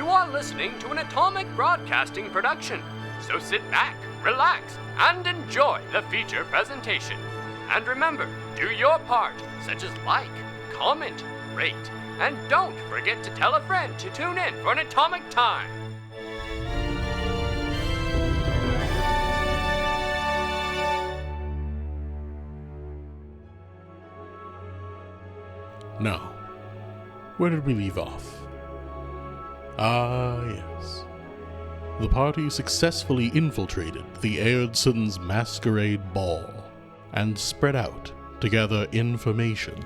You are listening to an Atomic Broadcasting production, so sit back, relax, and enjoy the feature presentation. And remember, do your part, such as like, comment, rate, and don't forget to tell a friend to tune in for an Atomic Time. Now, where did we leave off? Ah, yes. The party successfully infiltrated the Eoredson's masquerade ball and spread out to gather information.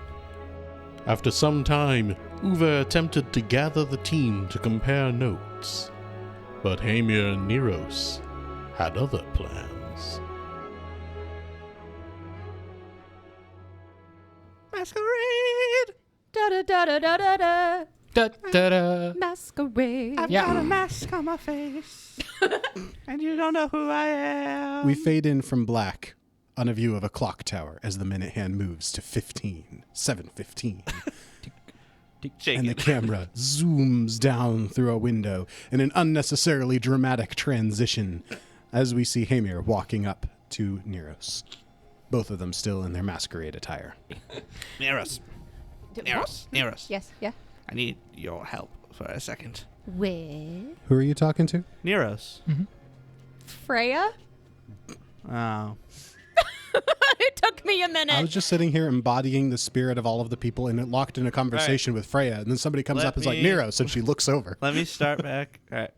After some time, Uwe attempted to gather the team to compare notes, but Hamir and Neros had other plans. Masquerade! Da-da-da-da-da-da-da. Da-da-da. Masquerade. I've got a mask on my face, and you don't know who I am. We fade in from black on a view of a clock tower as the minute hand moves to 7:15. And the camera zooms down through a window in an unnecessarily dramatic transition as we see Hamir walking up to Neros. Both of them still in their masquerade attire. Neros. Neros. Yes, yeah. I need your help for a second. Where? Who are you talking to? Neros. Freya? Oh. It took me a minute. I was just sitting here embodying the spirit of all of the people and it locked in a conversation with Freya. And then somebody comes up and is like, Neros, and she looks over. Let me start back. All right.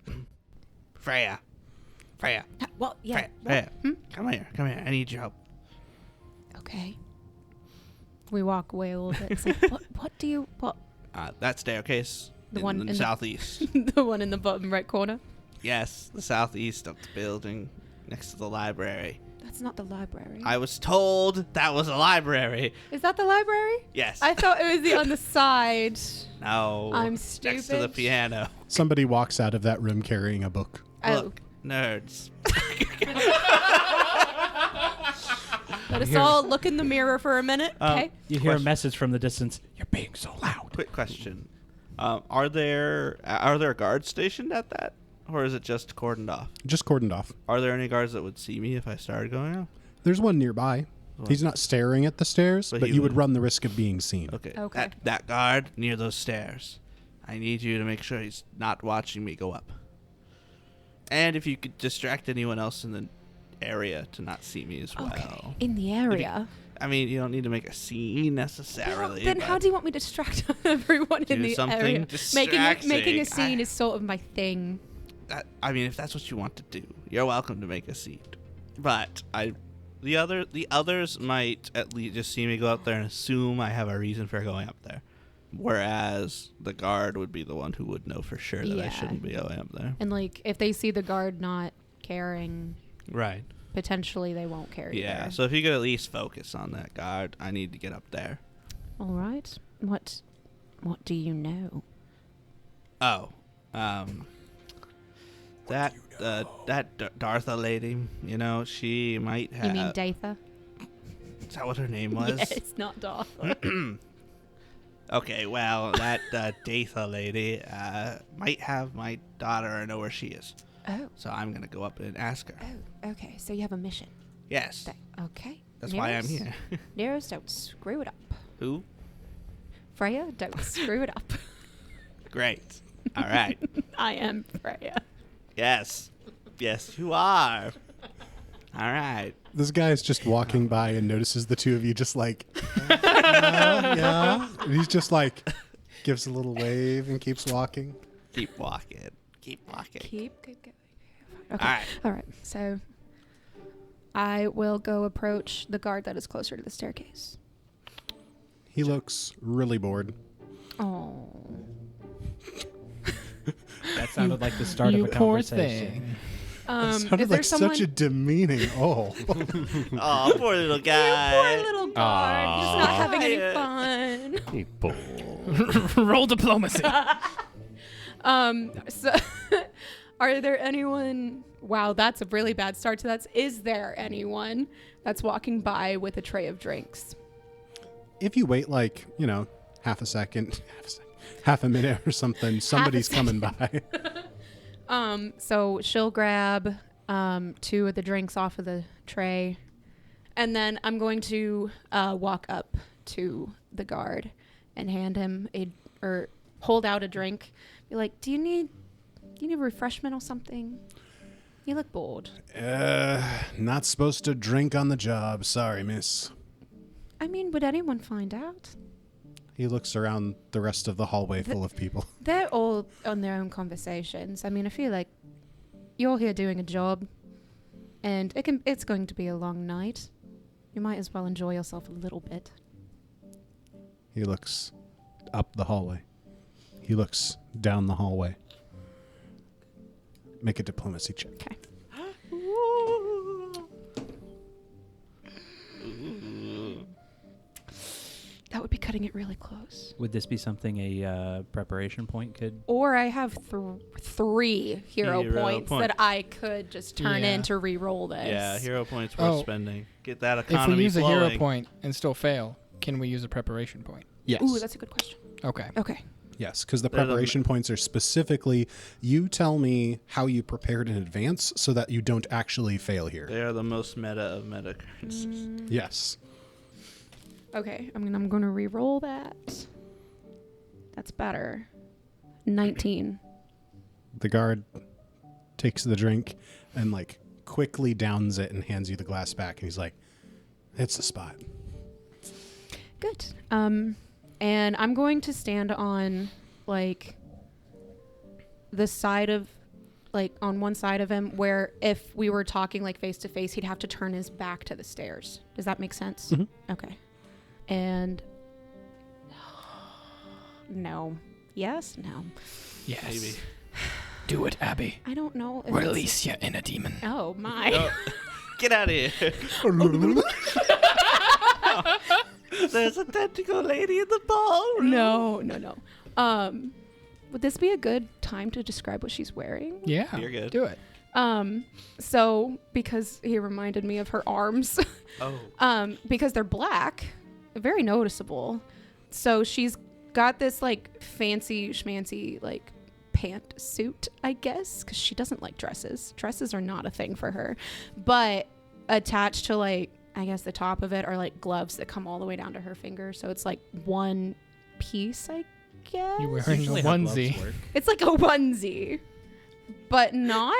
Freya. Well, yeah. Freya. Come here. I need your help. Okay. We walk away a little bit. It's like, what? That staircase The in one the in southeast. The one in the bottom right corner? Yes, the southeast of the building next to the library. That's not the library. I was told that was a library. Is that the library? Yes. I thought it was on the side. No. I'm stupid. Next to the piano. Somebody walks out of that room carrying a book. Look, nerds. Let us all look in the mirror for a minute, okay? You hear a message from the distance. You're being so loud. Quick question. Are there guards stationed at that? Or is it just cordoned off? Just cordoned off. Are there any guards that would see me if I started going up? There's one nearby. He's not staring at the stairs, but he you would run the risk of being seen. Okay. Okay. That guard near those stairs. I need you to make sure he's not watching me go up. And if you could distract anyone else in the area to not see me as well. Okay. In the area. You don't need to make a scene necessarily. Then how do you want me to distract everyone in the something area? distracting. Making a scene is sort of my thing. If that's what you want to do, you're welcome to make a scene. But the others might at least just see me go up there and assume I have a reason for going up there. Whereas the guard would be the one who would know for sure that I shouldn't be going up there. And if they see the guard not caring, right, potentially they won't care. Yeah. Either. So if you could at least focus on that guard, I need to get up there. All right. What do you know? Oh, that Dartha lady, she might have. You mean Datha? Is that what her name was? Yeah, it's not Darth. Okay, well, that Datha lady might have my daughter or know where she is. Oh. So I'm going to go up and ask her. Oh, okay. So you have a mission. Yes. Okay. That's why I'm here. Neros, don't screw it up. Who? Freya, don't screw it up. Great. All right. I am Freya. Yes, you are. All right. This guy's just walking by and notices the two of you just like, yeah. And he's just like, gives a little wave and keeps walking. Keep walking. Keep going. Okay. All right. All right. So I will go approach the guard that is closer to the staircase. He looks really bored. Oh. That sounded like the start of a conversation. Sounded like such a demeaning. Oh, poor little guy. Poor little guard. He's not having any fun. People. Roll diplomacy. So, are there anyone? Wow, that's a really bad start to that. Is there anyone that's walking by with a tray of drinks? If you wait half a minute or something, somebody's coming by. So she'll grab 2 of the drinks off of the tray, and then I'm going to walk up to the guard and hand him or hold out a drink. Be like, do you need refreshment or something? You look bored. Not supposed to drink on the job. Sorry, miss. I mean, would anyone find out? He looks around the rest of the hallway full of people. They're all on their own conversations. I mean, I feel like you're here doing a job, and it's going to be a long night. You might as well enjoy yourself a little bit. He looks up the hallway. He looks down the hallway. Make a diplomacy check. Okay. That would be cutting it really close. Would this be something a preparation point could? Or I have 3 hero points that I could just turn in to re-roll this. Yeah, hero points worth spending. Get that economy If we use flowing. a hero point and still fail, can we use a preparation point? Yes. Ooh, that's a good question. Okay. Okay. Yes, because the preparation points are specifically, you tell me how you prepared in advance so that you don't actually fail here. They are the most meta of meta currencies. Yes. Okay, I'm going to re-roll that. That's better. 19. The guard takes the drink and like quickly downs it and hands you the glass back, and he's like, "It's the spot." Good. And I'm going to stand on like the side of like on one side of him where if we were talking like face to face, he'd have to turn his back to the stairs. Does that make sense? Mm-hmm. Okay. And no. Yes? No. Yes. Maybe. Do it, Abby. I don't know. If Release your inner demon. Oh my. Oh, get out of here. There's a tentacle lady in the ballroom. No. Would this be a good time to describe what she's wearing? Yeah. You're good. Do it. So because he reminded me of her arms, because they're black, very noticeable. So she's got this like fancy schmancy like pantsuit, I guess, because she doesn't like dresses. Dresses are not a thing for her, but attached to like, I guess the top of it are like gloves that come all the way down to her finger. So it's like one piece, I guess. You're wearing a Usually how gloves onesie. work. It's like a onesie, but not.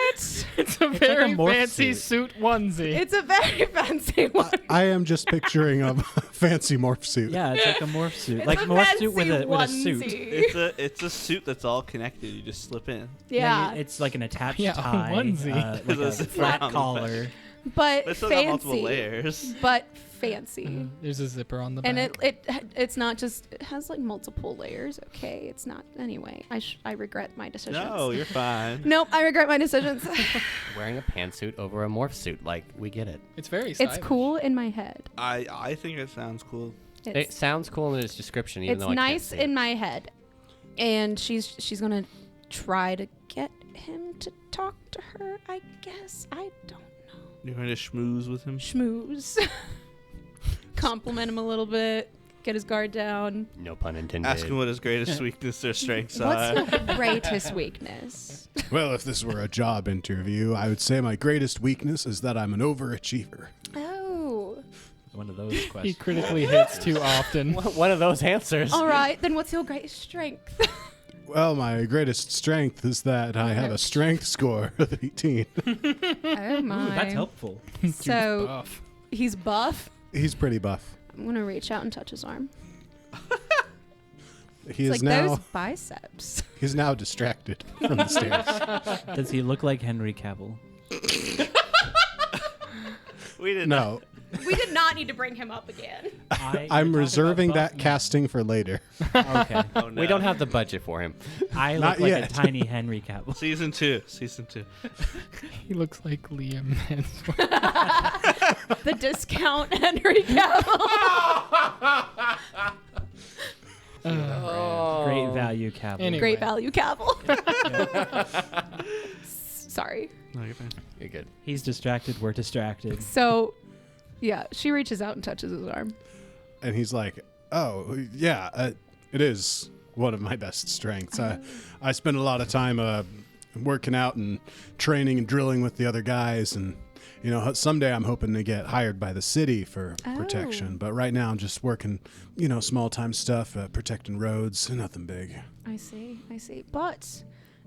It's a like very a morph fancy suit. suit onesie. It's a very fancy one. I am just picturing a fancy morph suit. Yeah, it's like a morph suit, It's like a morph suit with fancy a suit. onesie. It's a suit that's all connected. You just slip in. Yeah, Then it's like an attached Yeah, a tie, onesie. like a It's a flat round collar. but It's still got multiple fancy. layers. But fancy. There's a zipper on the back. And it's not just, it has like multiple layers. Okay, it's not. Anyway, I regret my decisions. No, you're fine. Nope, I regret my decisions. Wearing a pantsuit over a morph suit, like, we get it. It's very It's stylish. cool in my head. I think it sounds cool. It It's, sounds cool in its description, even it's though I nice can't see in it. my head. And she's gonna try to get him to talk to her, I guess. I don't know. You're going to schmooze with him? Schmooze. Compliment him a little bit. Get his guard down. No pun intended. Ask him what his greatest weakness or strengths What's are. your greatest weakness? Well, if this were a job interview, I would say my greatest weakness is that I'm an overachiever. Oh. One of those He questions. critically hits too often. One of those answers. All right, then what's your greatest strength? Well, my greatest strength is that I have a strength score of 18. Oh my. Ooh, that's helpful. So Buff. he's buff. He's pretty buff. I'm gonna reach out and touch his arm. He It's is like now those biceps. he's now distracted from the stairs. Does he look like Henry Cavill? We didn't No, We did not need to bring him up again. I'm reserving that casting for later. Okay. Oh, no. We don't have the budget for him. I Not look like yet. a tiny Henry Cavill. Season 2. He looks like Liam Hemsworth. The discount Henry Cavill. Great value Cavill. Anyway. Great value Cavill. Sorry. No, you're fine. You're good. He's distracted. We're distracted. So, yeah, she reaches out and touches his arm. And he's like, oh, yeah, it is one of my best strengths. I spend a lot of time working out and training and drilling with the other guys. And, you know, someday I'm hoping to get hired by the city for protection. But right now I'm just working, you know, small-time stuff, protecting roads, nothing big. I see. But,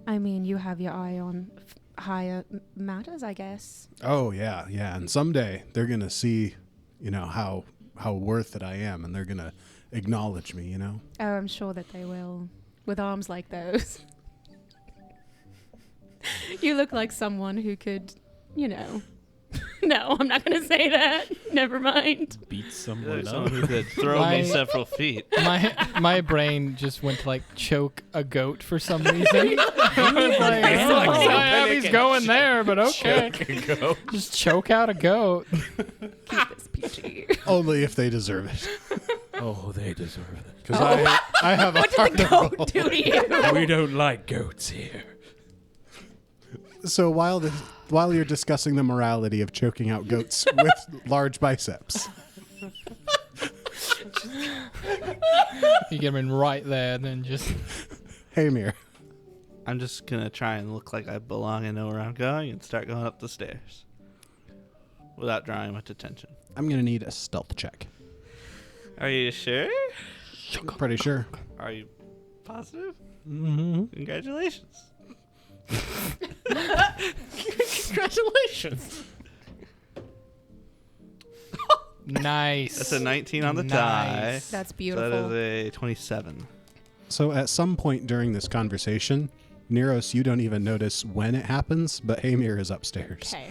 I mean, you have your eye on higher matters, I guess. Oh, yeah. And someday they're going to see, you know, how worth it I am, and they're going to acknowledge me, you know? Oh, I'm sure that they will. With arms like those. You look like someone who could, you know. No, I'm not going to say that. Never mind. Beat someone Like up. someone who could throw me several feet. My brain just went to like choke a goat for some reason. I was like, oh, he's going there, but okay. Choke a goat. Just choke out a goat. Keep this PG. Only if they deserve it. Oh, they deserve it. Because I have a What heart did the of goat gold. do to you? We don't like goats here. So while you're discussing the morality of choking out goats with large biceps, You get him in right there, and then just hey, Mir. I'm just going to try and look like I belong and know where I'm going and start going up the stairs without drawing much attention. I'm going to need a stealth check. Are you sure? Pretty sure. Are you positive? Mm-hmm. Congratulations. Congratulations. nice. That's a 19 on the Nice. die. That's So beautiful. that is a 27. So at some point during this conversation, Neros, you don't even notice when it happens, but Hamir is upstairs. Okay.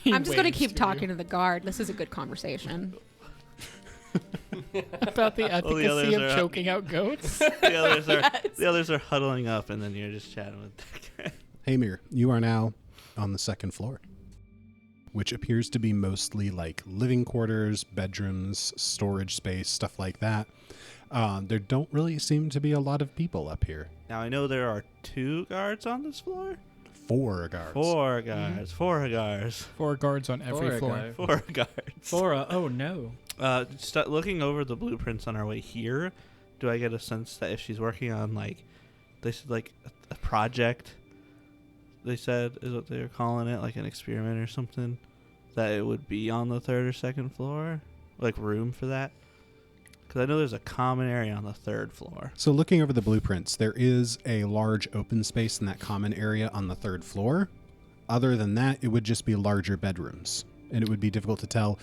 He I'm just going to waves keep you. talking to the guard. This is a good conversation. about the Well, the efficacy others of are- choking out goats. The others are huddling up, and then you're just chatting with that guy. Hamir, you are now on the second floor, which appears to be mostly like living quarters, bedrooms, storage space, stuff like that. There don't really seem to be a lot of people up here. Now, I know there are 2 guards on this floor. 4 guards. 4 guards. 4 guards. 4 guards on every floor. 4 guards. Oh no. Looking over the blueprints on our way here, do I get a sense that if she's working on, like, they said, like, a project, they said is what they were calling it, like an experiment or something, that it would be on the 3rd or 2nd floor? Like, room for that? Because I know there's a common area on the 3rd floor. So looking over the blueprints, there is a large open space in that common area on the 3rd floor. Other than that, it would just be larger bedrooms. And it would be difficult to tell,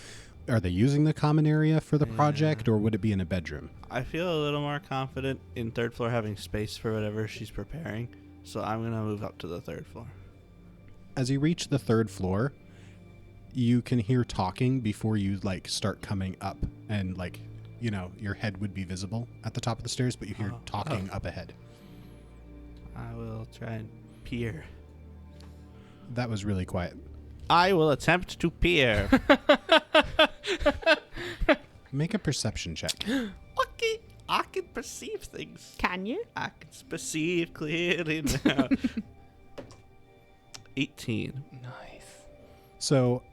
are they using the common area for the project, or would it be in a bedroom? I feel a little more confident in 3rd floor having space for whatever she's preparing, so I'm going to move up to the 3rd floor. As you reach the 3rd floor, you can hear talking before you like start coming up, and like, you know, your head would be visible at the top of the stairs, but you hear talking up ahead. I will try and peer. That was really quiet. I will attempt to peer. Make a perception check. Okay, I can perceive things. Can you? I can perceive clearly now. 18. Nice. So,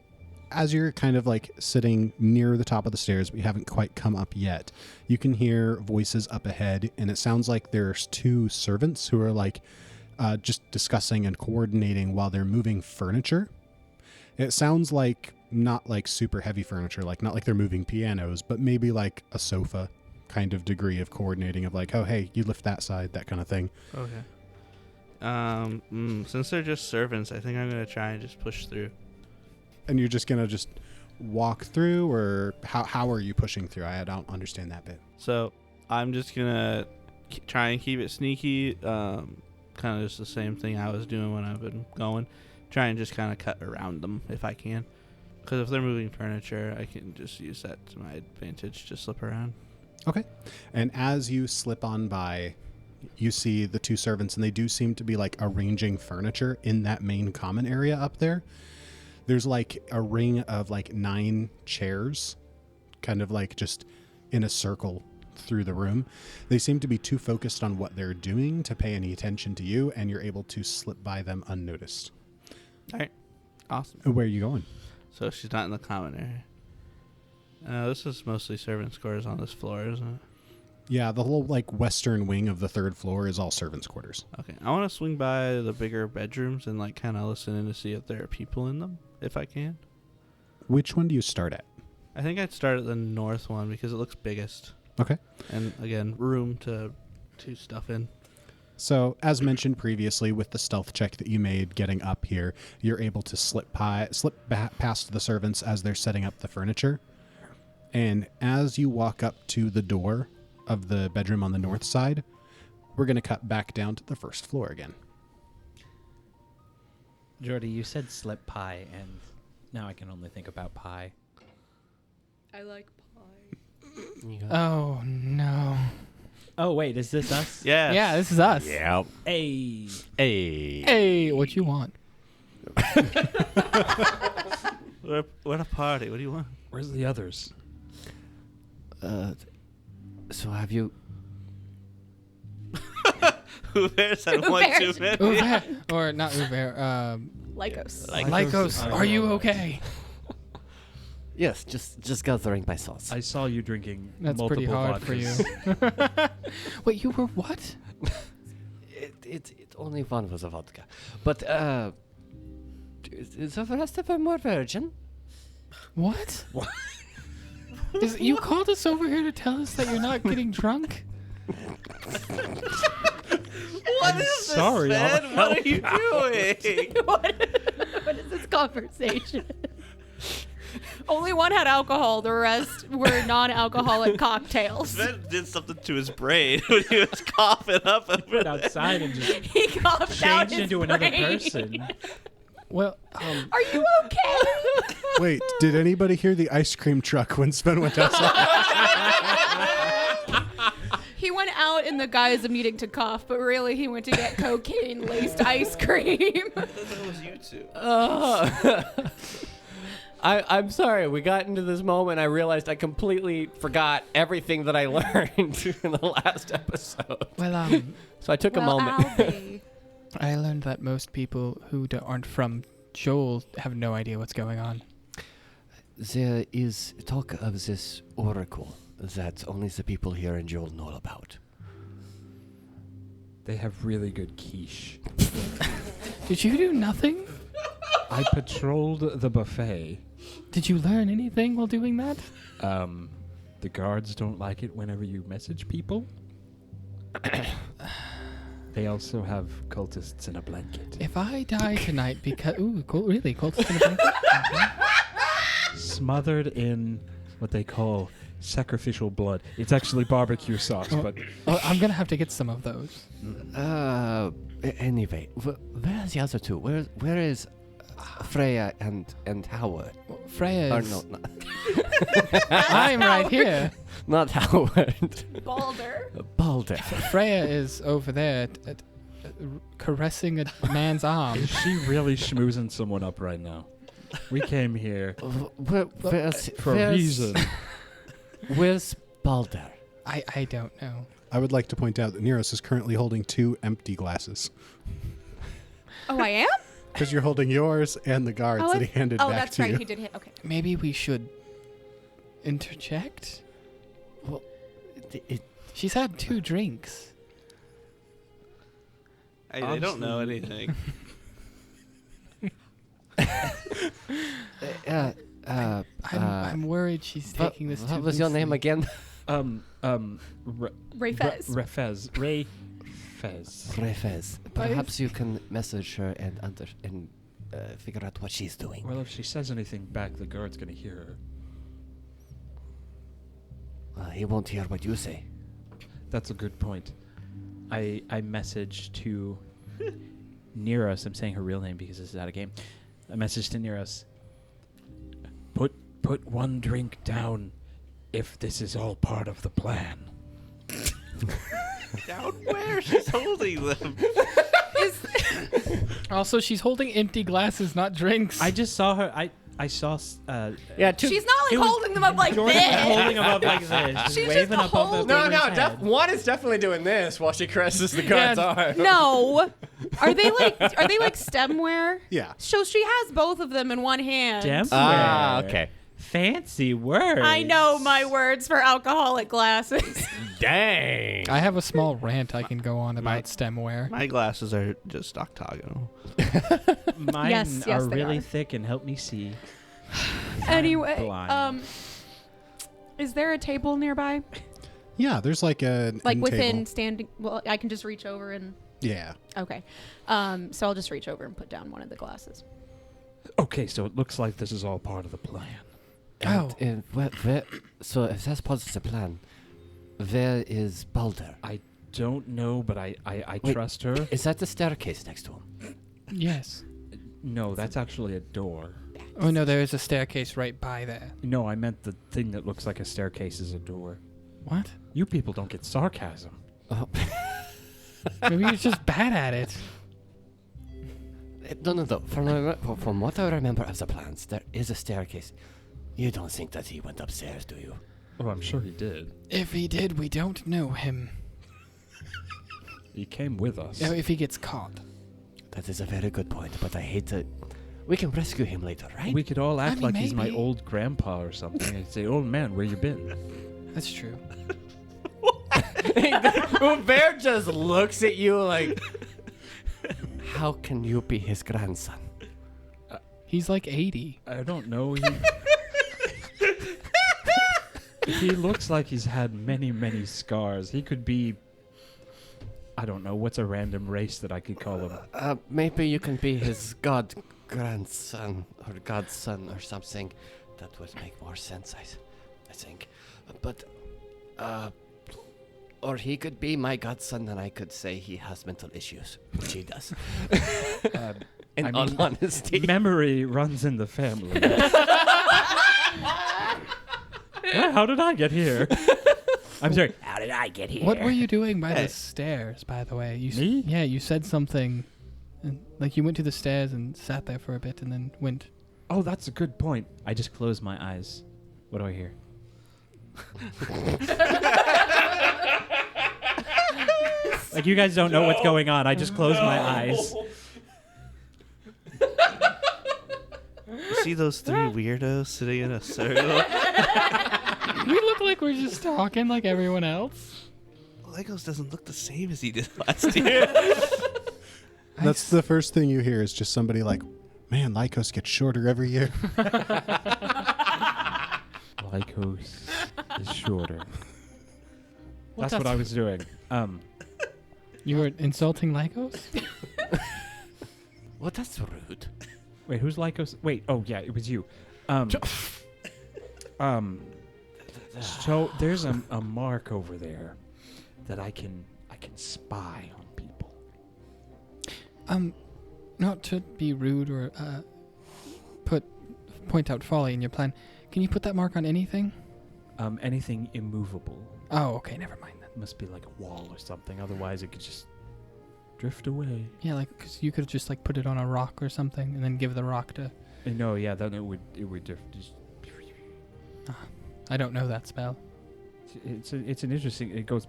as you're kind of like sitting near the top of the stairs, but you haven't quite come up yet, you can hear voices up ahead, and it sounds like there's 2 servants who are like just discussing and coordinating while they're moving furniture. It sounds like not like super heavy furniture, like not like they're moving pianos, but maybe like a sofa kind of degree of coordinating of like, oh, hey, you lift that side, that kind of thing. Okay. Since they're just servants, I think I'm going to try and just push through. And you're just going to just walk through, or how are you pushing through? I don't understand that bit. So I'm just going to try and keep it sneaky. Kind of just the same thing I was doing when I've been going. Try and just kind of cut around them if I can. Because if they're moving furniture, I can just use that to my advantage to slip around. Okay. And as you slip on by, you see the 2 servants, and they do seem to be like arranging furniture in that main common area up there. There's like a ring of like 9 chairs, kind of like just in a circle through the room. They seem to be too focused on what they're doing to pay any attention to you, and you're able to slip by them unnoticed. All right. Awesome. Where are you going? So she's not in the common area. This is mostly servants' quarters on this floor, isn't it? Yeah, the whole like western wing of the third floor is all servants' quarters. Okay, I want to swing by the bigger bedrooms and like kind of listen in to see if there are people in them, if I can. Which one do you start at? I think I'd start at the north one because it looks biggest. Okay. And again, room to stuff in. So, as mentioned previously, with the stealth check that you made getting up here, you're able to slip past the servants as they're setting up the furniture. And as you walk up to the door of the bedroom on the north side, we're going to cut back down to the first floor again. Jordy, you said slip pie, and now I can only think about pie. I like pie. Oh no. Oh, wait, is this us? Yeah. Yeah, this is us. Yep. Hey. Hey. Hey, what you want? What a party. What do you want? Where's the others? So have you? Uber's had one too many. Uber, or not Uber. Lycos. Lycos, are you okay? Yes, just gathering my thoughts. I saw you drinking That's multiple pretty hard vodkas. for you. Wait, you were what? It only one was a vodka, but the rest of them were virgin. What? You called us over here to tell us that you're not getting drunk? What is sorry, this, I'll man? What are you doing? What is this conversation? Only one had alcohol. The rest were non-alcoholic cocktails. Sven did something to his brain when he was coughing up. Went outside and just He coughed out changed his into another brain. person. Well, Are you okay? Wait, did anybody hear the ice cream truck when Sven went outside? He went out in the guise of needing to cough, but really he went to get cocaine-laced ice cream. That was you two. I'm sorry. We got into this moment. I realized I completely forgot everything that I learned in the last episode. well, So I took a moment. Albie. I learned that most people who aren't from Joel have no idea what's going on. There is talk of this oracle that only the people here in Joel know about. They have really good quiche. Did you do nothing? I patrolled the buffet. Did you learn anything while doing that? The guards don't like it whenever you message people. They also have cultists in a blanket. If I die tonight because... Ooh, cool, really? Cultists in a blanket? Smothered in what they call sacrificial blood. It's actually barbecue sauce, but... Oh, I'm going to have to get some of those. Anyway, where are the other two? Where is Freya and Howard? Freya Or is... no, not, I'm right here. not Howard. Balder. Balder. Freya is over there caressing a man's arm. Is she really schmoozing someone up right now? We came here for a reason. Where's Balder? I don't know. I would like to point out that Neros is currently holding 2 empty glasses. Oh, I am? Because you're holding yours and the guards that he handed back that's to right. you. He did hit. Okay. Maybe we should interject? Well, She's had 2 drinks. I don't know anything. I'm worried she's taking this too What was your name loosely. again? Ray Fez. Ray Fez. Refez. Perhaps you can message her and figure out what she's doing. Well, if she says anything back, the guard's gonna hear her. He won't hear what you say. That's a good point. I messaged to Neros. I'm saying her real name because this is out of game. I messaged to Neros. Put one drink down if this is all part of the plan. Down where? She's holding them. Also, she's holding empty glasses, not drinks. I just saw her. I saw. Yeah, She's not like holding them up like Jordan this. holding them up like this. Just She's waving just above holding- the No, head. one is definitely doing this while she caresses the guard's arm. No. Are they like stemware? Yeah. So she has both of them in one hand. Damn. Ah, okay. Fancy words. I know my words for alcoholic glasses. Dang. I have a small rant I can go on about stemware. My glasses are just octagonal. Mine Yes, are they really are. thick and help me see. Anyway, blind. is there a table nearby? Yeah, there's like a Like end within table. standing? Well, I can just reach over and. Yeah. Okay. So I'll just reach over and put down one of the glasses. Okay, so it looks like this is all part of the plan. And, so if that's part of the plan, where is Balder? I don't know, but I Wait. trust her. Is that the staircase next to him? Yes. No, that's actually a door. Oh no, there is a staircase right by there. No, I meant the thing that looks like a staircase is a door. What? You people don't get sarcasm. Oh. Maybe you're just bad at it. No. From what I remember of the plans, there is a staircase. You don't think that he went upstairs, do you? Oh, I'm sure he did. If he did, we don't know him. He came with us. Oh, if he gets caught. That is a very good point, but I hate to... We can rescue him later, right? We could all act mean, like he's my maybe. old grandpa or something and say, old man, where you been? That's true. Bear just looks at you like... How can you be his grandson? He's like 80. I don't know. He looks like he's had many, many scars. He could be... I don't know. What's a random race that I could call him? Maybe you can be his grandson or godson or something. That would make more sense, I think. But, or he could be my godson and I could say he has mental issues, which he does. In I all mean, honesty. Memory runs in the family. How did I get here? I'm sorry. How did I get here? What were you doing by the stairs, by the way? Me? Yeah, you said something. Like you went to the stairs and sat there for a bit and then went. Oh, that's a good point. I just close my eyes. What do I hear? Like you guys don't know what's going on. I just close my eyes. You see those three weirdos sitting in a circle? We look like we're just talking like everyone else. Legos doesn't look the same as he did last year. That's the first thing you hear is just somebody like, man, Lycos gets shorter every year. Lycos is shorter. Well, That's what I was doing. You were insulting Lycos? Well, that's rude. Wait, who's Lycos? Wait, oh yeah, it was you. So there's a mark over there that I can spy on people. Not to be rude or point out folly in your plan. Can you put that mark on anything? Anything immovable. Oh, okay, never mind then. It must be like a wall or something. Otherwise, it could just drift away. Yeah, like because you could just like put it on a rock or something and then give the rock to. No, yeah, then it would drift. I don't know that spell. It's an interesting. It goes.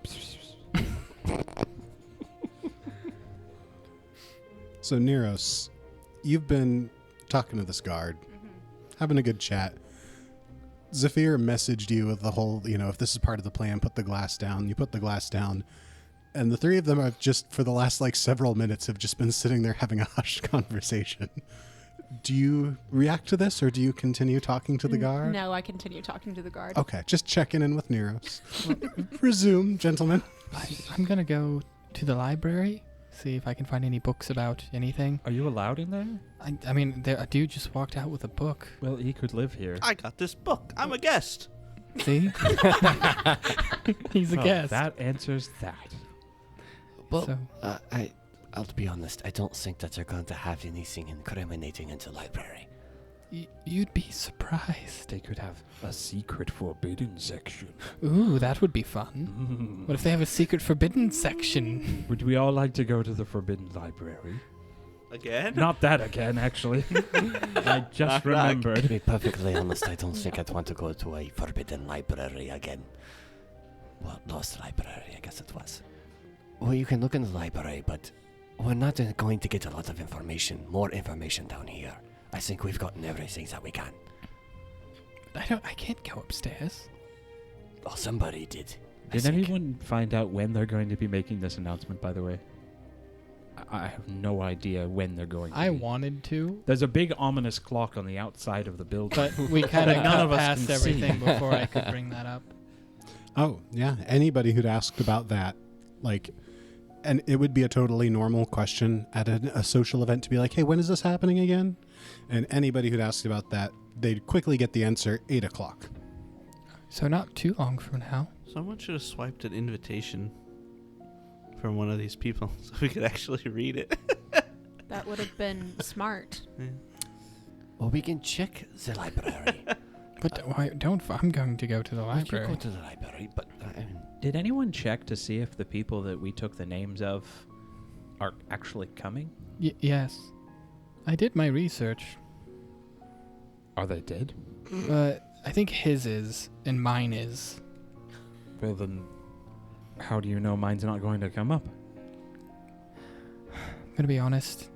So, Neros, you've been talking to this guard, having a good chat. Zephyr messaged you with the whole, if this is part of the plan, put the glass down. You put the glass down. And the three of them have just, for the last several minutes, have just been sitting there having a hushed conversation. Do you react to this, or do you continue talking to the guard? No, I continue talking to the guard. Okay, just checking in with Neros. Resume, gentlemen. I'm gonna go to the library, see if I can find any books about anything. Are you allowed in there? I mean, a dude just walked out with a book. Well, he could live here. I got this book. I'm a guest. See? He's a Well, guest. That answers that. Well, So- I'll be honest. I don't think that they're going to have anything incriminating in the library. You'd be surprised. They could have a secret forbidden section. Ooh, that would be fun. What if they have a secret forbidden section? Would we all like to go to the forbidden library? Again? Not that again, actually. I just Knock, knock. To remembered. be perfectly honest, I don't think I'd want to go to a forbidden library again. Well, lost library, I guess it was. Well, you can look in the library, but we're not going to get a lot of information, more information down here. I think we've gotten everything that we can. I can't go upstairs. Well, somebody did. Did anyone find out when they're going to be making this announcement, by the way? I have no idea when they're going to I be. wanted to, There's a big ominous clock on the outside of the building. but we kind of None got of us past can see. everything before I could bring that up. Oh, yeah. Anybody who'd asked about that, like, and it would be a totally normal question at a social event to be like, hey, when is this happening again? And anybody who'd asked about that, they'd quickly get the answer 8 o'clock. So not too long from now. Someone should have swiped an invitation from one of these people so we could actually read it. That would have been smart. Yeah. Well, we can check the library. But why don't I'm going to go to the We can library. go to the library, but Did anyone check to see if the people that we took the names of are actually coming? Yes. I did my research. Are they dead? I think his is, and mine is. Well, then, how do you know mine's not going to come up? I'm going to be honest.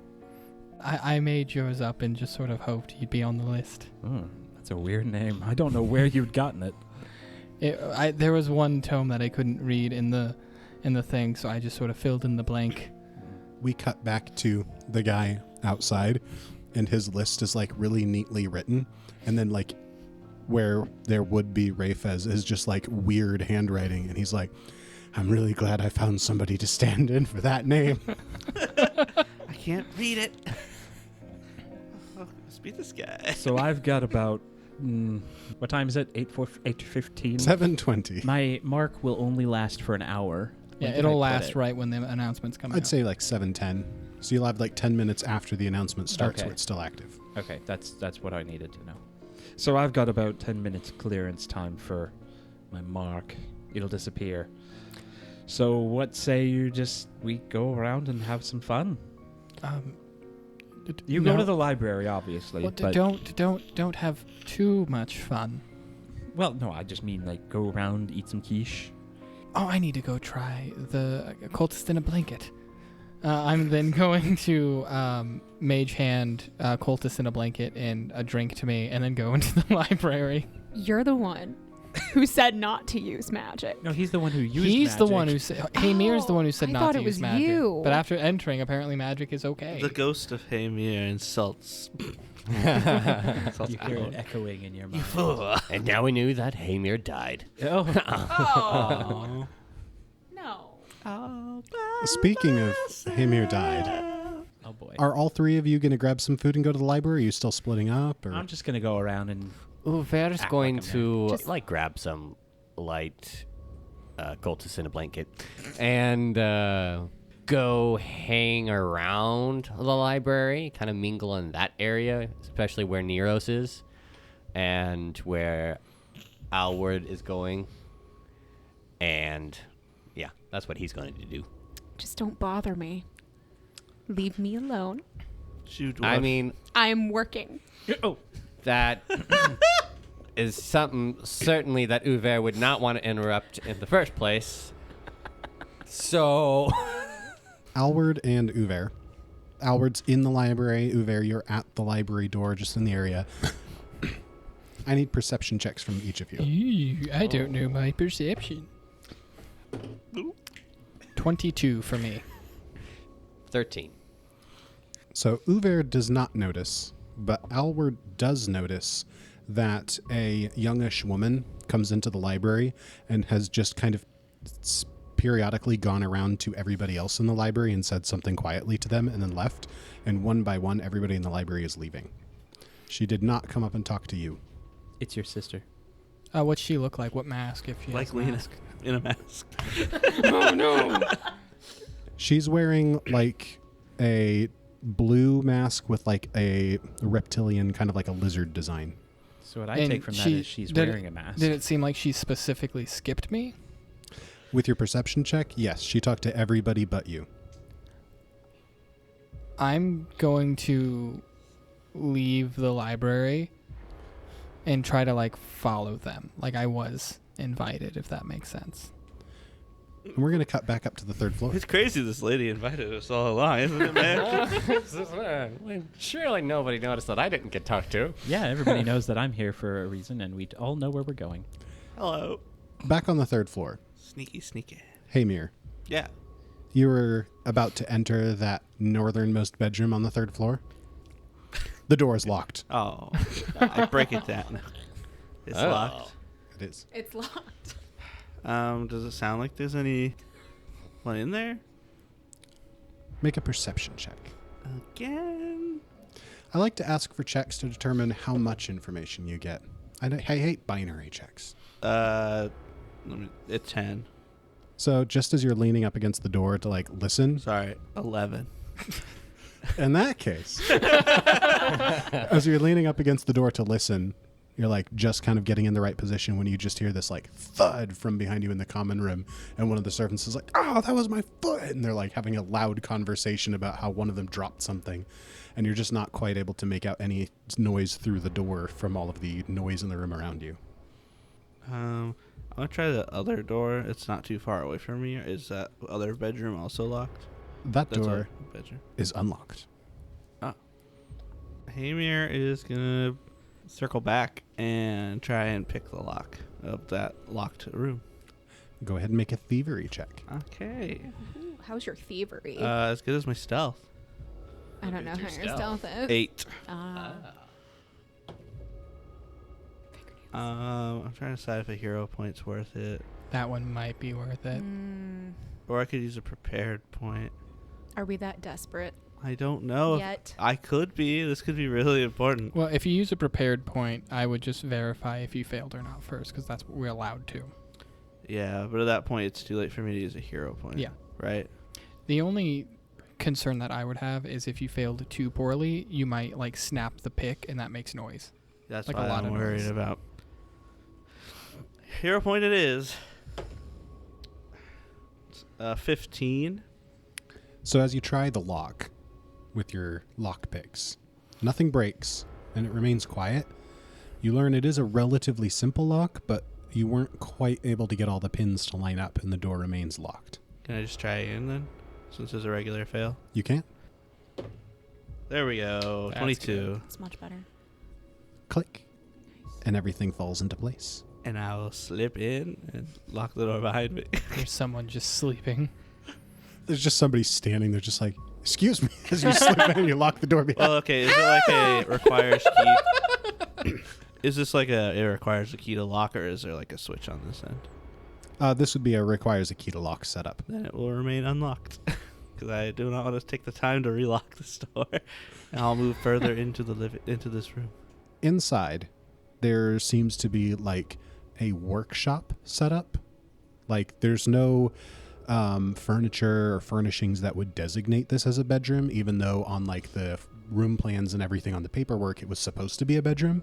I made yours up and just sort of hoped you'd be on the list. Oh, that's a weird name. I don't know where you'd gotten it. There was one tome that I couldn't read in the thing, so I just sort of filled in the blank. We cut back to the guy outside, and his list is like really neatly written. And then like where there would be Rayfez is just like weird handwriting. And he's like, I'm really glad I found somebody to stand in for that name. I can't read it. Oh, must be this guy. So I've got about, what time is it? 8:15? 7:20. My mark will only last for an hour. Yeah, When can it'll I put last it? right when the announcements come out. I'd say like 7:10. So you'll have like 10 minutes after the announcement starts Okay. where it's still active. Okay, that's what I needed to know. So I've got about 10 minutes clearance time for my mark. It'll disappear. So what say we go around and have some fun? You go to the library, obviously. Well, but don't have too much fun. well, no, I just mean like go around, eat some quiche. Oh, I need to go try the cultist in a blanket. I'm then going to mage hand cultist in a blanket and a drink to me, and then go into the library. You're the one who said not to use magic. No, he's the one who used He's the magic. one who said. Haymir's the one who said I not thought to it use was magic. you. But after entering, apparently magic is okay. The ghost of Hamir insults. You hear it echoing in your mind. and now we knew that Hamir died. Oh. No. Speaking of Hamir died, Oh boy. are all three of you going to grab some food and go to the library? Are you still splitting up? Or I'm just gonna go around and Uver's Act going like a to Just- grab some light cultists in a blanket and go hang around the library, kind of mingle in that area, especially where Neros is and where Alward is going. And yeah, that's what he's going to do. Just don't bother me. Leave me alone. Shoot, I mean, I'm working. that is something certainly that Uver would not want to interrupt in the first place. So, Alward and Uver. Alward's in the library. Uver, you're at the library door, just in the area. I need perception checks from each of you. Ew, I don't know my perception. 22 for me. 13. So Uver does not notice, but Alward does notice that a youngish woman comes into the library and has just kind of periodically gone around to everybody else in the library and said something quietly to them and then left. And one by one, everybody in the library is leaving. She did not come up and talk to you. it's your sister. What's she look like? What mask? If she like has a Lena mask? in a mask. Oh no! She's wearing like a blue mask with like a reptilian, kind of like a lizard design. So what I And take from that she- is she's did wearing a mask. Did it seem like she specifically skipped me? With your perception check, yes, she talked to everybody but you. I'm going to leave the library and try to like follow them, like I was invited, if that makes sense. And we're going to cut back up to the 3rd floor. It's crazy this lady invited us all along, isn't it, man? Surely nobody noticed that I didn't get talked to. Yeah, everybody knows that I'm here for a reason, and we all know where we're going. Hello. Back on the 3rd floor. Sneaky. Hey, Mir. Yeah. You were about to enter that northernmost bedroom on the 3rd floor. The door is locked. Oh, I break it down. It's locked. It is. It's locked. Does it sound like there's anyone in there? Make a perception check. Again? I like to ask for checks to determine how much information you get. I hate binary checks. It's 10. So just as you're leaning up against the door to like listen, Sorry, 11. in that case, as you're leaning up against the door to listen, you're like just kind of getting in the right position when you just hear this like thud from behind you in the common room, and one of the servants is like, "Oh, that was my foot," and they're like having a loud conversation about how one of them dropped something, and you're just not quite able to make out any noise through the door from all of the noise in the room around you. I'm gonna try the other door. It's not too far away from me. Is that other bedroom also locked? That That's door our bedroom. is unlocked. Hamir is gonna circle back and try and pick the lock of that locked room. Go ahead and make a thievery check. Okay. Ooh, how's your thievery? As good as my stealth. I don't know how your stealth is. 8. Fingernails. I'm trying to decide if a hero point's worth it, That one might be worth it. or I could use a prepared point. Are we that desperate I don't know. yet? I could be. This could be really important. Well, if you use a prepared point, I would just verify if you failed or not first, because that's what we're allowed to. Yeah, but at that point, it's too late for me to use a hero point. Yeah. Right? The only concern that I would have is if you failed too poorly, you might like snap the pick, and that makes noise. That's Like what a lot I'm of worried noise. about. Hero point it is. 15. So as you try the lock with your lock picks, nothing breaks and it remains quiet. You learn it is a relatively simple lock, but you weren't quite able to get all the pins to line up and the door remains locked. Can I just try again then? Since it's a regular fail. You can't. There we go. That's 22. It's much better. Click. And everything falls into place. And I will slip in and lock the door behind me. There's someone just sleeping. There's just somebody standing there just like, "Excuse me," as you slip in and you lock the door behind. Well, okay. Is it like a requires key? Is this like it requires a key to lock, or is there like a switch on this end? This would be requires a key to lock setup. Then it will remain unlocked. Because I do not want to take the time to relock this door. And I'll move further into this room. Inside, there seems to be like a workshop set up. Like there's no furniture or furnishings that would designate this as a bedroom, even though on like the room plans and everything on the paperwork, it was supposed to be a bedroom.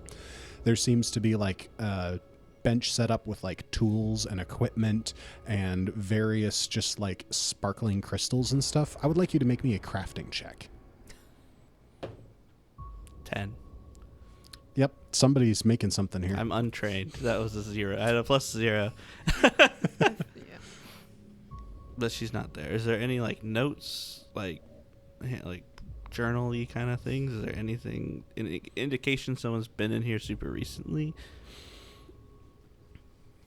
There seems to be like a bench set up with like tools and equipment and various just like sparkling crystals and stuff. I would like you to make me a crafting check. 10. Yep, somebody's making something here. I'm untrained. That was a 0. I had a +0. But she's not there. Is there any like notes, like journal-y kind of things? Is there anything, any indication someone's been in here super recently?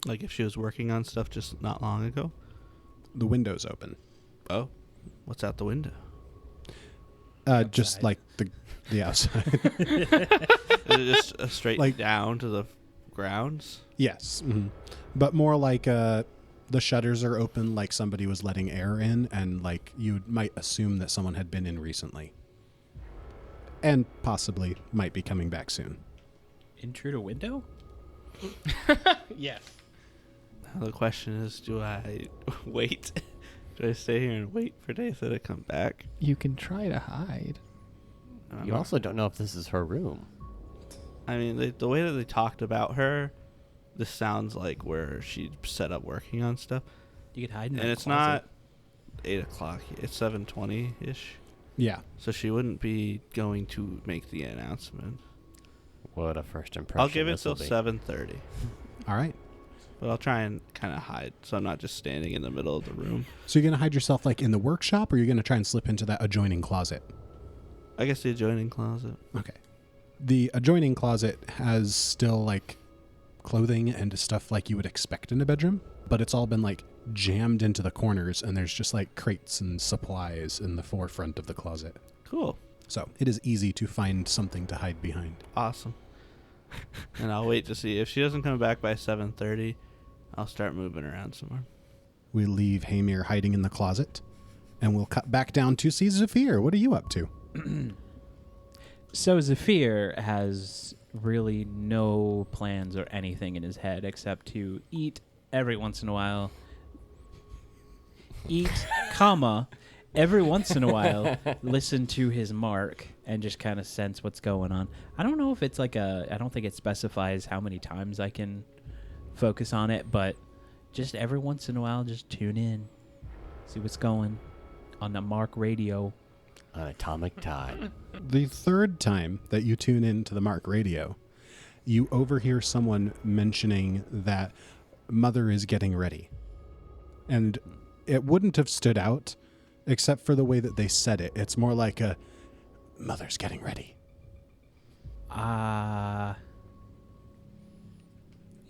Like if she was working on stuff just not long ago? The window's open. Oh, what's out the window? Just like the outside. Is it just straight Like- down to the grounds? Yes, but more like the shutters are open, like somebody was letting air in, and like you might assume that someone had been in recently, and possibly might be coming back soon. Intrude a window? Yes. Now the question is, do I wait? Do I stay here and wait for Datha to come back? You can try to hide. You also don't know if this is her room. I mean, the way that they talked about her, this sounds like where she set up working on stuff. You could hide in And that it's closet. not 8 o'clock. It's 7:20-ish. Yeah, So she wouldn't be going to make the announcement. What a first impression. I'll give it this'll till be. 7:30. all right. But I'll try and kind of hide so I'm not just standing in the middle of the room. So you're going to hide yourself like in the workshop, or you're going to try and slip into that adjoining closet? I guess the adjoining closet. Okay. The adjoining closet has still like clothing and stuff like you would expect in a bedroom, but it's all been like jammed into the corners, and there's just like crates and supplies in the forefront of the closet. Cool. So it is easy to find something to hide behind. Awesome. And I'll wait to see. If she doesn't come back by 7:30, I'll start moving around somewhere. We leave Hamir hiding in the closet, and we'll cut back down to see Zephyr. What are you up to? So Zephyr has really no plans or anything in his head except to eat every once in a while. Eat, every once in a while, listen to his mark and just kind of sense what's going on. I don't know if it's like I don't think it specifies how many times I can focus on it, but just every once in a while, just tune in, see what's going on the Mark radio. On atomic time. The third time that you tune in to the Mark radio, you overhear someone mentioning that Mother is getting ready. And it wouldn't have stood out except for the way that they said it. It's more like a, Mother's getting ready.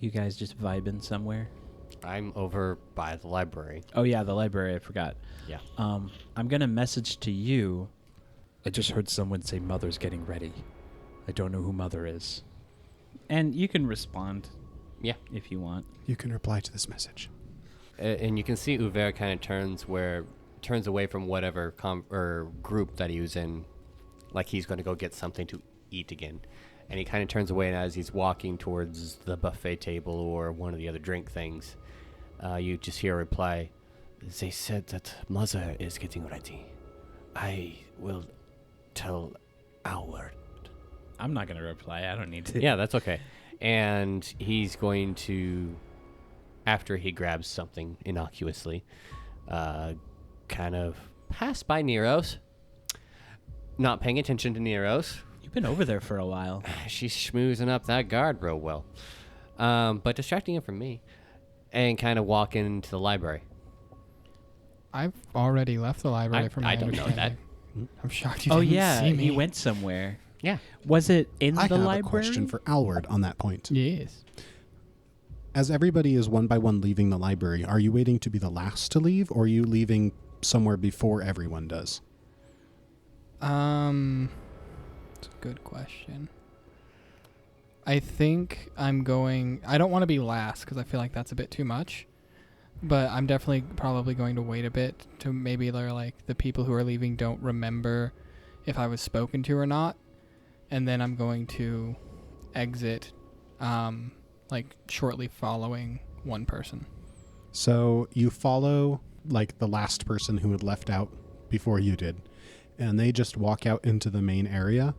You guys just vibing somewhere? I'm over by the library. Oh yeah, the library, I forgot. Yeah. I'm going to message to you. I just heard someone say Mother's getting ready. I don't know who Mother is. And you can respond. Yeah. If you want. You can reply to this message. And you can see Uver kind of turns away from whatever group that he was in, like he's going to go get something to eat again. And he kind of turns away, and as he's walking towards the buffet table or one of the other drink things, you just hear a reply. They said that Mother is getting ready. I will tell Eored. I'm not going to reply. I don't need to. Yeah, that's okay. And he's going to, after he grabs something innocuously, kind of pass by Nero's. Not paying attention to Nero's. You've been over there for a while. She's schmoozing up that guard real well. But distracting him from me. And kind of walk into the library. I've already left the library from my I don't know understanding. that. I'm shocked you Oh didn't yeah, see me. he went somewhere. Yeah. Was it in I the have library? a question for Eored on that point. Yes. As everybody is one by one leaving the library, are you waiting to be the last to leave, or are you leaving somewhere before everyone does? It's a good question. I think I'm going... I don't want to be last because I feel like that's a bit too much. But I'm definitely probably going to wait a bit to maybe they're like the people who are leaving don't remember if I was spoken to or not. And then I'm going to exit like shortly following one person. So you follow like the last person who had left out before you did, and they just walk out into the main area,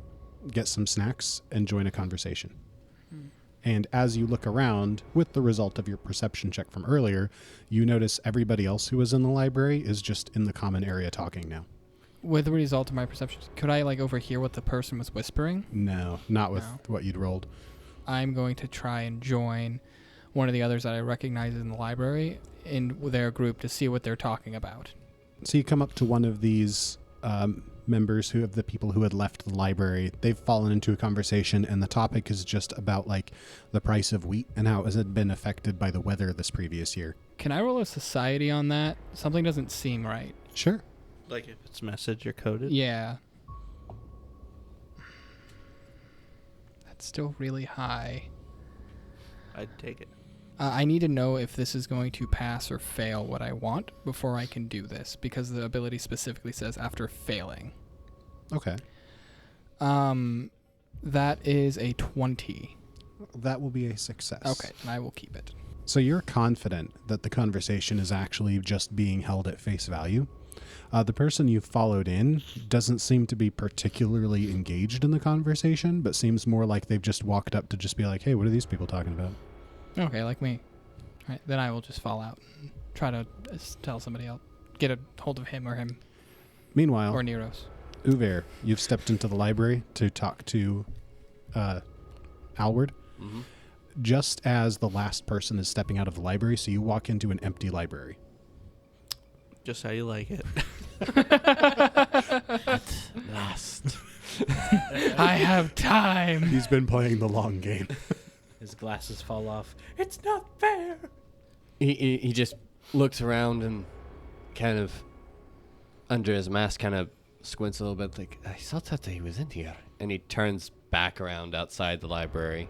get some snacks, and join a conversation. And as you look around, with the result of your perception check from earlier, you notice everybody else who was in the library is just in the common area talking now. With the result of my perception, could I like overhear what the person was whispering? No, not with No. what you'd rolled. I'm going to try and join one of the others that I recognize in the library in their group to see what they're talking about. So you come up to one of these members who have the people who had left the library. They've fallen into a conversation, and the topic is just about like the price of wheat and how it has been affected by the weather this previous year. Can I roll a society on that? Something doesn't seem right. Sure. Like if it's message or coded? Yeah. That's still really high. I'd take it. I need to know if this is going to pass or fail what I want before I can do this, because the ability specifically says after failing. Okay. That is a 20. That will be a success. Okay, and I will keep it. So you're confident that the conversation is actually just being held at face value. The person you followed in doesn't seem to be particularly engaged in the conversation, but seems more like they've just walked up to just be like, hey, what are these people talking about? Okay, like me. All right, then I will just fall out and try to tell somebody else. Get a hold of him or him. Meanwhile, Or Neros. Uver, you've stepped into the library to talk to Eored. Mm-hmm. just as the last person is stepping out of the library, so you walk into an empty library. Just how you like it. At last. I have time. He's been playing the long game. His glasses fall off. It's not fair. He just looks around and kind of, under his mask, kind of squints a little bit, like, I thought that he was in here. And he turns back around outside the library,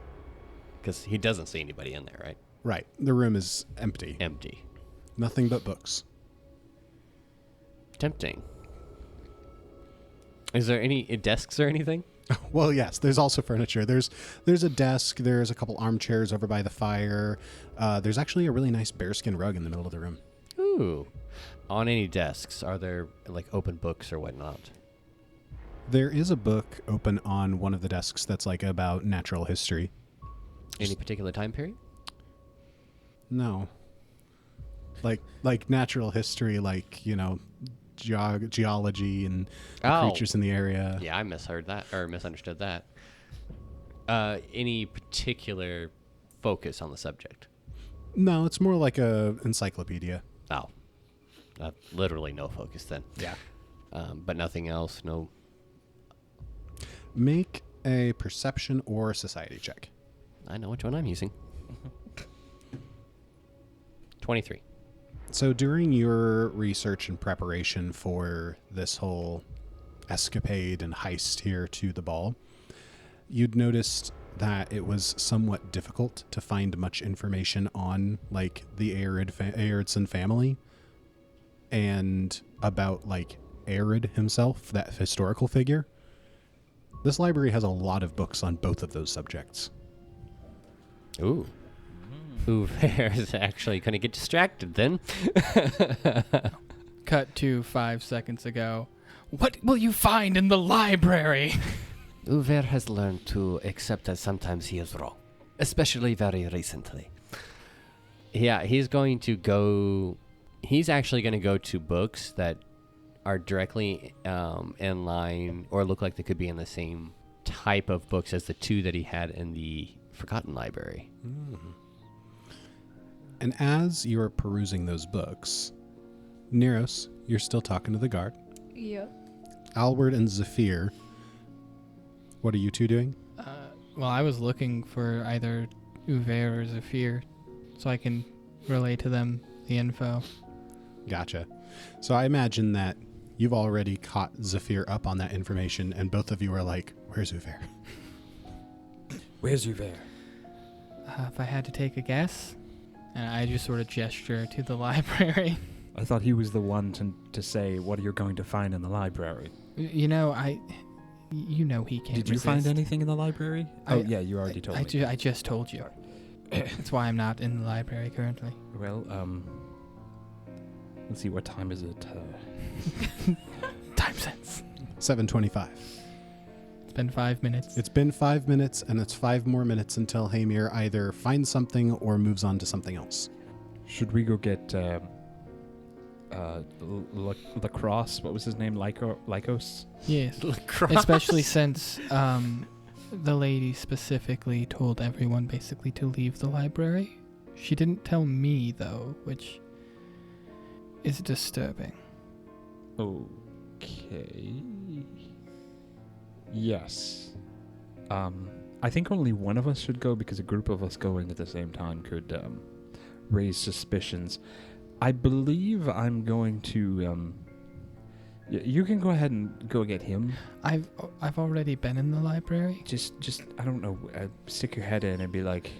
because he doesn't see anybody in there, right? Right. The room is empty. Empty. Nothing but books. Tempting. Is there any desks or anything? Well, yes. There's also furniture. There's a desk. There's a couple armchairs over by the fire. There's actually a really nice bearskin rug in the middle of the room. Ooh. On any desks, are there like open books or whatnot? There is a book open on one of the desks that's like about natural history. Any particular time period? No. Like natural history, like, you know, geology and the creatures in the area. Yeah, I misheard that or misunderstood that. Any particular focus on the subject? No, it's more like a encyclopedia. Oh. Literally no focus then. Yeah. But nothing else? No. Make a perception or society check. I know which one I'm using. 23. So during your research and preparation for this whole escapade and heist here to the ball, you'd noticed that it was somewhat difficult to find much information on, like, the Eoredson family and about, like, Eored himself, that historical figure. This library has a lot of books on both of those subjects. Ooh. Uver's actually going to get distracted then. Cut to 5 seconds ago. What will you find in the library? Uver has learned to accept that sometimes he is wrong, especially very recently. Yeah, he's actually going to go to books that are directly in line or look like they could be in the same type of books as the two that he had in the Forgotten Library. And as you're perusing those books, Neros, you're still talking to the guard. Yeah. Alward and Zephyr, what are you two doing? Well, I was looking for either Uver or Zephyr so I can relay to them the info. Gotcha. So I imagine that you've already caught Zephyr up on that information, and both of you are like, where's Uver? Where's Uver? If I had to take a guess, and I just sort of gesture to the library. I thought he was the one to say what you're going to find in the library. You know, you know he can't Did you resist. find anything in the library? Yeah, you already told me. I just told you. That's why I'm not in the library currently. Well, let's see, what time is it? Time sense. 7:25. It's been 5 minutes. It's been 5 minutes, and it's 5 more minutes until Hamir either finds something or moves on to something else. Should we go get Lacrosse? What was his name? Lycos? Yes. Lacrosse? Especially since the lady specifically told everyone basically to leave the library. She didn't tell me, though, which is disturbing. Okay. Yes. I think only one of us should go because a group of us going at the same time could raise suspicions. I believe I'm going to. You can go ahead and go get him. I've already been in the library. Just I don't know. Stick your head in and be like,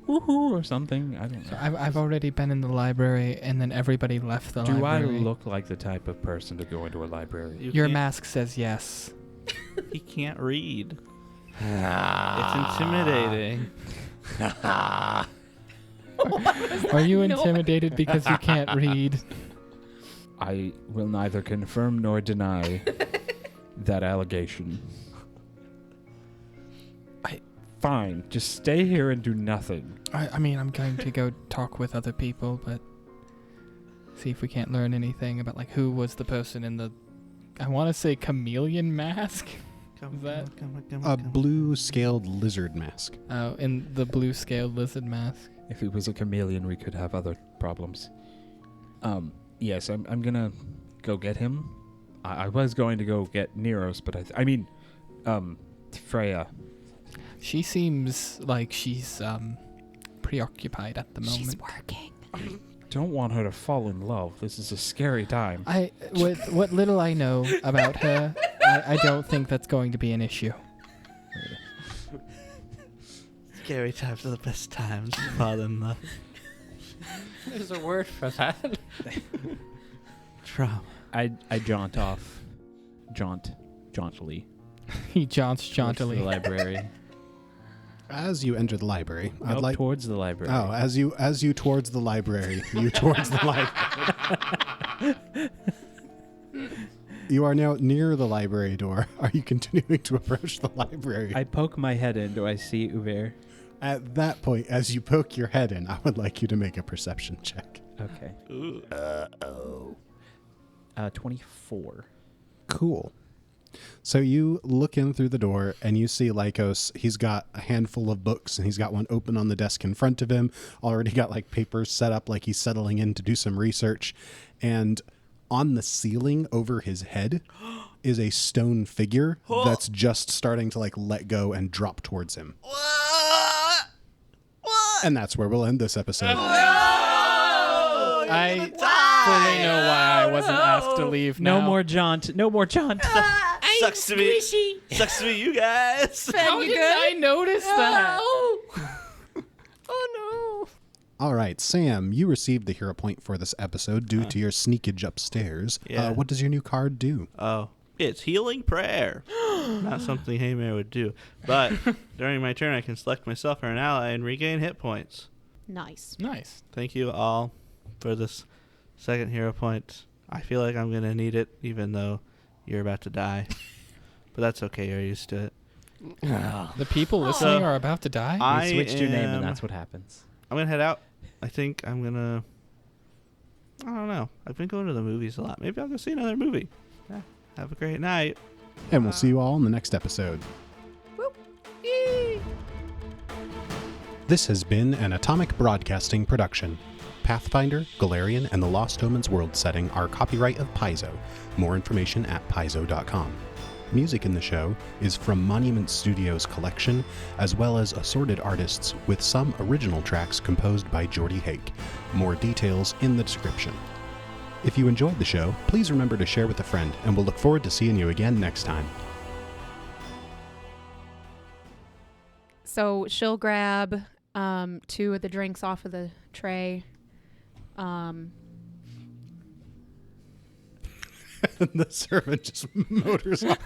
woohoo or something. I don't know. I've already been in the library, and then everybody left the library. Do I look like the type of person to go into a library? Your mask says yes. He can't read. It's intimidating. Are you intimidated because you can't read? I will neither confirm nor deny that allegation. Fine, just stay here and do nothing. I mean, I'm going to go talk with other people, but see if we can't learn anything about, like, who was the person in the, I want to say chameleon mask? Is that A blue scaled lizard mask. in the blue scaled lizard mask? If it was a chameleon, we could have other problems. Yes, I'm gonna go get him. I was going to go get Neros, but I mean, Freya. She seems like she's preoccupied at the moment. She's working. Don't want her to fall in love. This is a scary time. With what little I know about her, I don't think that's going to be an issue. Scary times are the best times, father-in-law. There's a word for that. Trauma. I jaunt off. Jauntily. He jaunts Towards the jauntily. library. As you enter the library, I'd Nope, like. towards the library. Oh, as you towards the library, you towards the library. You are now near the library door. Are you continuing to approach the library? I poke my head in. Do I see Uber? At that point, as you poke your head in, I would like you to make a perception check. Okay. Ooh. 24. Cool. So you look in through the door and you see Lycos. He's got a handful of books and he's got one open on the desk in front of him. Already got like papers set up like he's settling in to do some research. And on the ceiling over his head is a stone figure that's just starting to like let go and drop towards him. What? And that's where we'll end this episode. I fully know why I wasn't asked to leave now. No more jaunt. No more jaunt. Sucks to be Sucks to be you guys. How did I notice that? Oh no. All right, Sam, you received the hero point for this episode due to your sneakage upstairs. Yeah. What does your new card do? Oh, it's healing prayer. Not something Haymare would do. But during my turn, I can select myself or an ally and regain hit points. Nice. Nice. Thank you all for this second hero point. I feel like I'm going to need it, even though you're about to die. But that's okay. You're used to it. The people listening are about to die? You switched your name and that's what happens. I'm going to head out. I think I'm going to... I don't know. I've been going to the movies a lot. Maybe I'll go see another movie. Yeah. Have a great night. And we'll see you all in the next episode. This has been an Atomic Broadcasting production. Pathfinder, Galarian, and the Lost Omens world setting are copyright of Paizo. More information at paizo.com. Music in the show is from Monument Studios' collection, as well as assorted artists, with some original tracks composed by Jordy Hake. More details in the description. If you enjoyed the show, please remember to share with a friend, and we'll look forward to seeing you again next time. So she'll grab 2 of the drinks off of the tray. And the servant just motors off.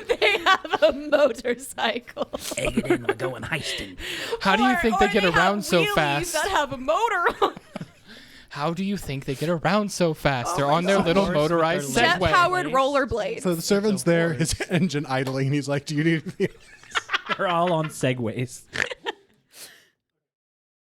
They have a motorcycle. Egg it in, we're going heisting. How do you think they get around so fast? That have a motor on. How do you think they get around so fast? They're on their little motorized Segway. Jet-powered rollerblades. So the servant's there, his engine idling, and he's like, do you need me? They're all on Segways.